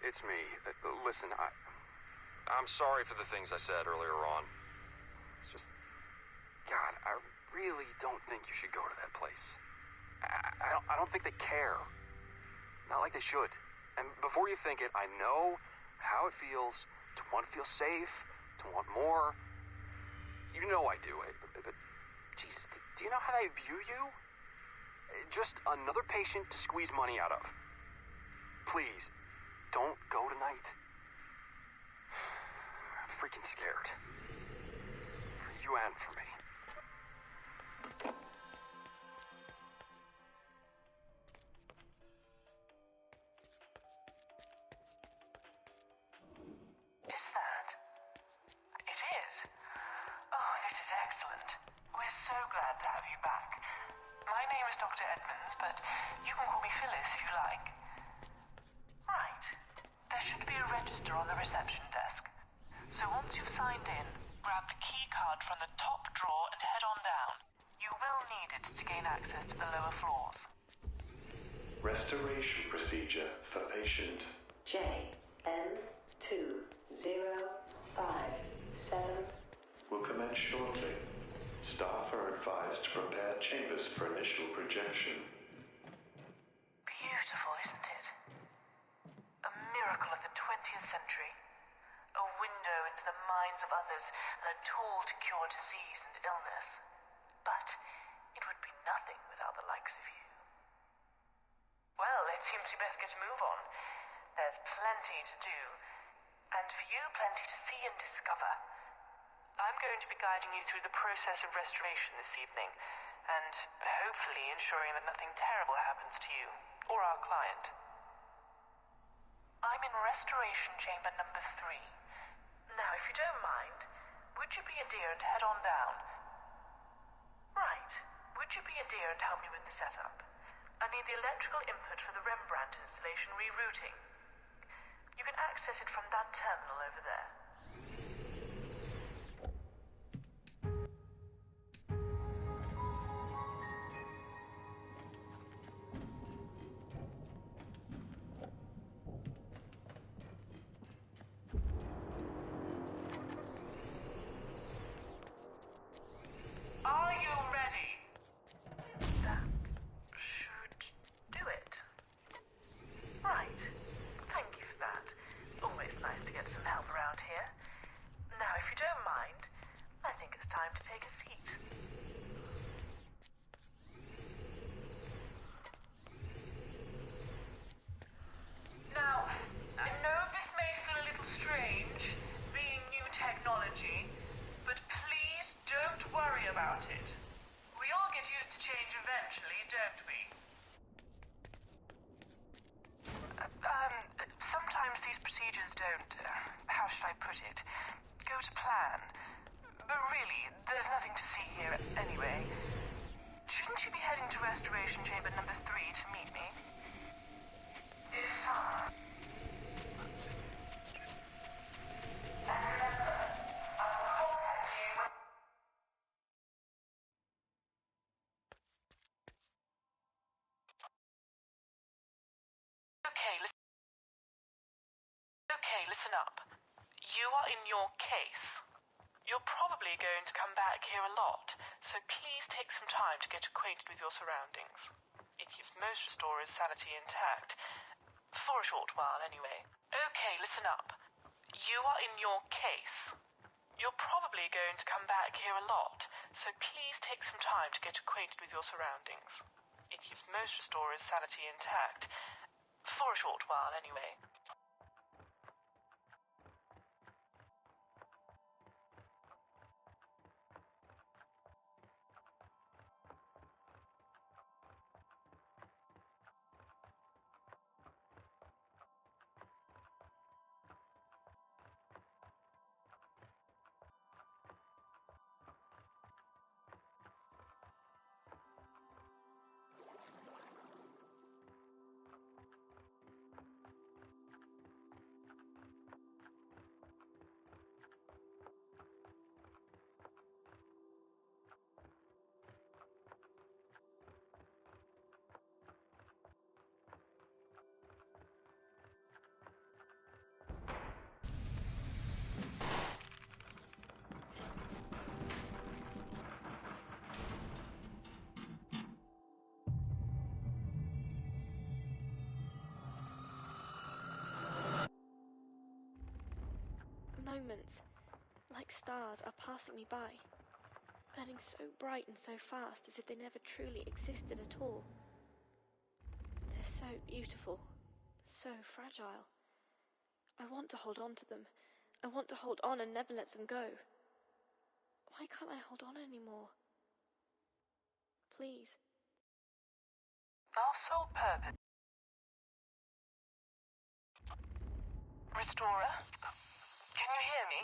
it's me. Listen, I'm sorry for the things I said earlier on. It's just... God, I really don't think you should go to that place. I don't think they care. Not like they should. And before you think it, I know how it feels to want to feel safe, to want more. You know I do it, but Jesus, do you know how they view you? Just another patient to squeeze money out of. Please, don't go tonight. I'm freaking scared. For you and for me. Is that? It is. Oh, this is excellent. We're so glad to have you back. My name is Dr. Edmonds, but you can call me Phyllis if you like. Right. There should be a register on the reception desk. So once you've signed in, grab the key card from the top drawer and head on down. You will need it to gain access to the lower floors. Restoration procedure for patient JN2057 will commence shortly. Staff are advised to prepare chambers for initial projection. Beautiful, isn't it? A miracle of the 20th century. A window into the minds of others and a tool to cure disease and illness. But it would be nothing without the likes of you. Well, it seems we best get a move on. There's plenty to do. And for you, plenty to see and discover. I'm going to be guiding you through the process of restoration this evening, and hopefully ensuring that nothing terrible happens to you, or our client. I'm in restoration chamber number 3. Now, if you don't mind, would you be a dear and head on down? Right. Would you be a dear and help me with the setup? I need the electrical input for the Rembrandt installation rerouting. You can access it from that terminal over there. Are you ready? That should do it. Right. Thank you for that. Always nice to get some help around here. Now, if you don't mind, I think it's time to take a seat. Now, I know this may feel a little strange, being new technology, but please don't worry about it. We all get used to change eventually, don't we? Sometimes these procedures don't, how should I put it, go to plan. But really, there's nothing to see here anyway. Shouldn't you be heading to Restoration Chamber number 3 to meet me? Okay, listen up. You are in your case. You're probably going to come back here a lot, so please take some time to get acquainted with your surroundings. It keeps most restorers' sanity intact. For a short while, anyway. Okay, listen up. You are in your case. You're probably going to come back here a lot, so please take some time to get acquainted with your surroundings. It keeps most restorers' sanity intact. For a short while, anyway. moments, like stars, are passing me by, burning so bright and so fast as if they never truly existed at all. They're so beautiful, so fragile. I want to hold on to them. I want to hold on and never let them go. Why can't I hold on anymore? Please. Our sole purpose... Restorer? Can you hear me?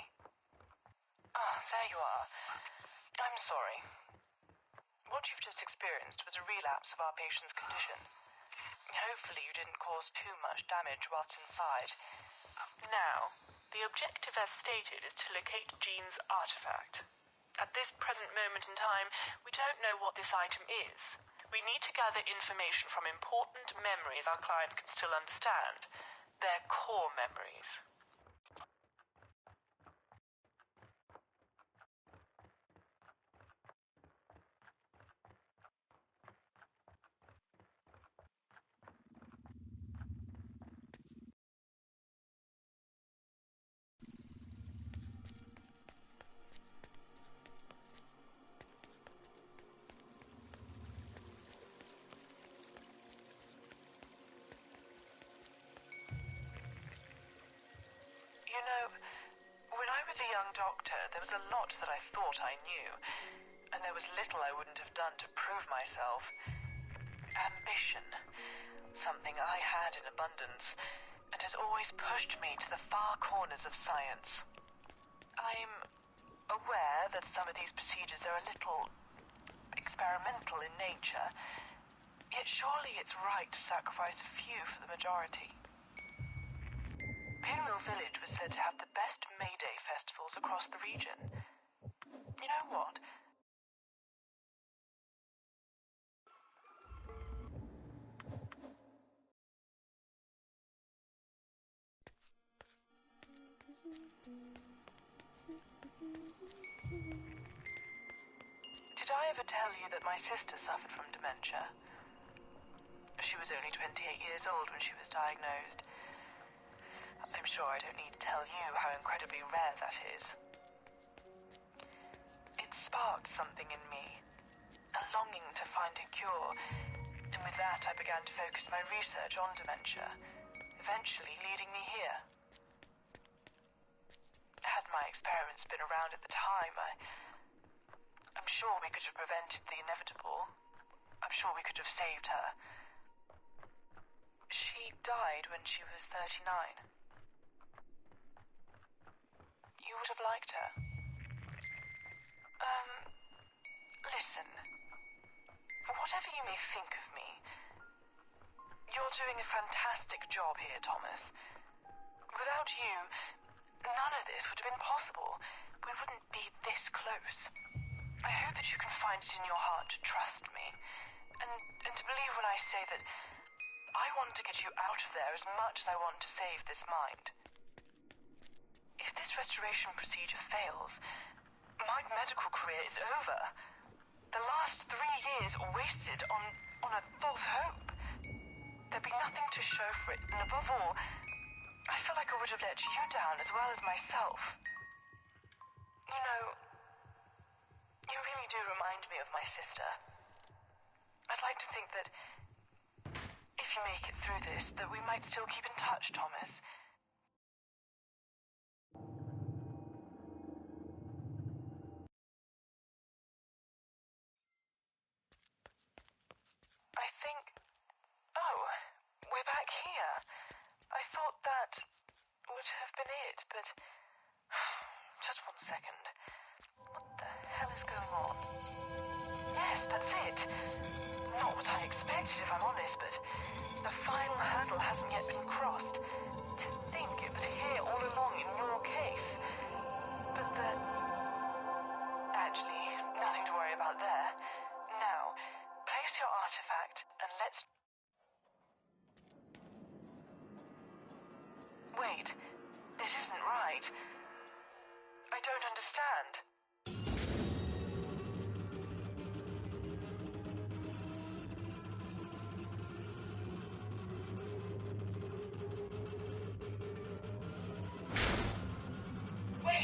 Ah, there you are. I'm sorry. What you've just experienced was a relapse of our patient's condition. Hopefully you didn't cause too much damage whilst inside. Now, the objective as stated is to locate Jean's artifact. At this present moment in time, we don't know what this item is. We need to gather information from important memories our client can still understand. Their core memories. You know, when I was a young doctor, there was a lot that I thought I knew, and there was little I wouldn't have done to prove myself. Ambition. Something I had in abundance, and has always pushed me to the far corners of science. I'm aware that some of these procedures are a little experimental in nature, yet surely it's right to sacrifice a few for the majority. Pinwheel Village was said to have the best May Day festivals across the region. You know what? Did I ever tell you that my sister suffered from dementia? She was only 28 years old when she was diagnosed. I'm sure I don't need to tell you how incredibly rare that is. It sparked something in me, a longing to find a cure, and with that I began to focus my research on dementia, eventually leading me here. Had my experiments been around at the time, I'm sure we could have prevented the inevitable. I'm sure we could have saved her. She died when she was 39. You would have liked her. Listen. Whatever you may think of me, you're doing a fantastic job here, Thomas. Without you, none of this would have been possible. We wouldn't be this close. I hope that you can find it in your heart to trust me, and to believe when I say that I want to get you out of there as much as I want to save this mind. If this restoration procedure fails, my medical career is over. The last 3 years wasted on a false hope. There'd be nothing to show for it, and above all, I feel like I would have let you down as well as myself. You know, you really do remind me of my sister. I'd like to think that if you make it through this, that we might still keep in touch, Thomas. I think... Oh, we're back here. I thought that would have been it, but... Just 1 second. What the hell is going on? Yes, that's it. Not what I expected, if I'm honest, but the final hurdle hasn't yet been crossed. To think it was here all along in your case. But actually, nothing to worry about there. Now, place your artifact and let's... Wait, this isn't right. I don't understand. Wait!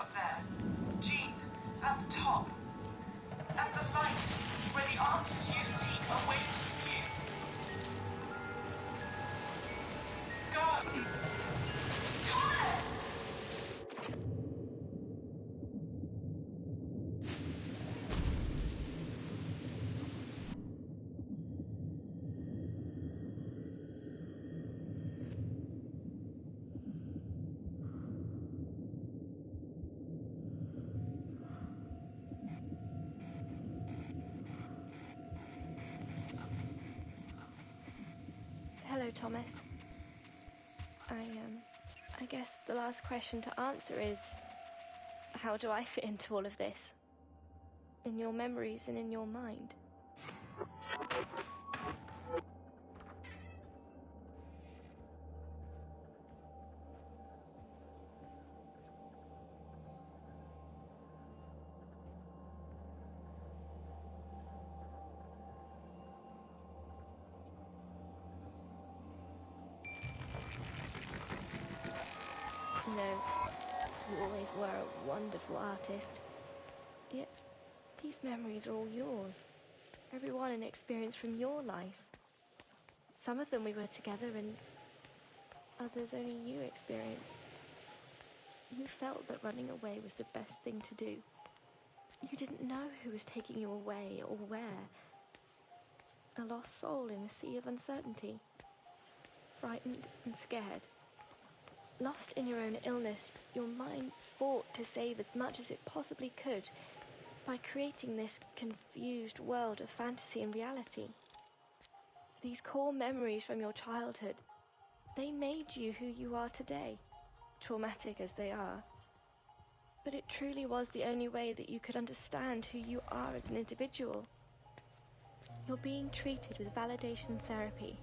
up there. Jean, at the top. At the light, where the answers you seek await you. Go! Thomas! Hello, Thomas. I guess the last question to answer is, how do I fit into all of this? In your memories and in your mind? You know, you always were a wonderful artist. Yet, these memories are all yours. Every one an experience from your life. Some of them we were together and others only you experienced. You felt that running away was the best thing to do. You didn't know who was taking you away or where. A lost soul in a sea of uncertainty. Frightened and scared. Lost in your own illness, your mind fought to save as much as it possibly could by creating this confused world of fantasy and reality. These core memories from your childhood, they made you who you are today, traumatic as they are. But it truly was the only way that you could understand who you are as an individual. You're being treated with validation therapy,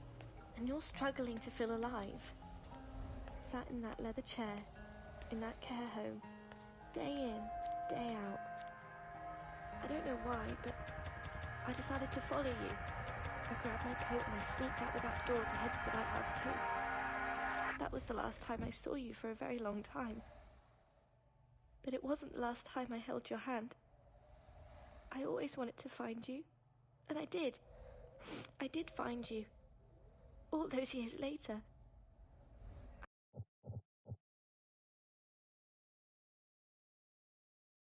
and you're struggling to feel alive. Sat in that leather chair, in that care home, day in, day out. I don't know why, but I decided to follow you. I grabbed my coat and I sneaked out the back door to head for the lighthouse too. That was the last time I saw you for a very long time. But it wasn't the last time I held your hand. I always wanted to find you, and I did. I did find you. All those years later.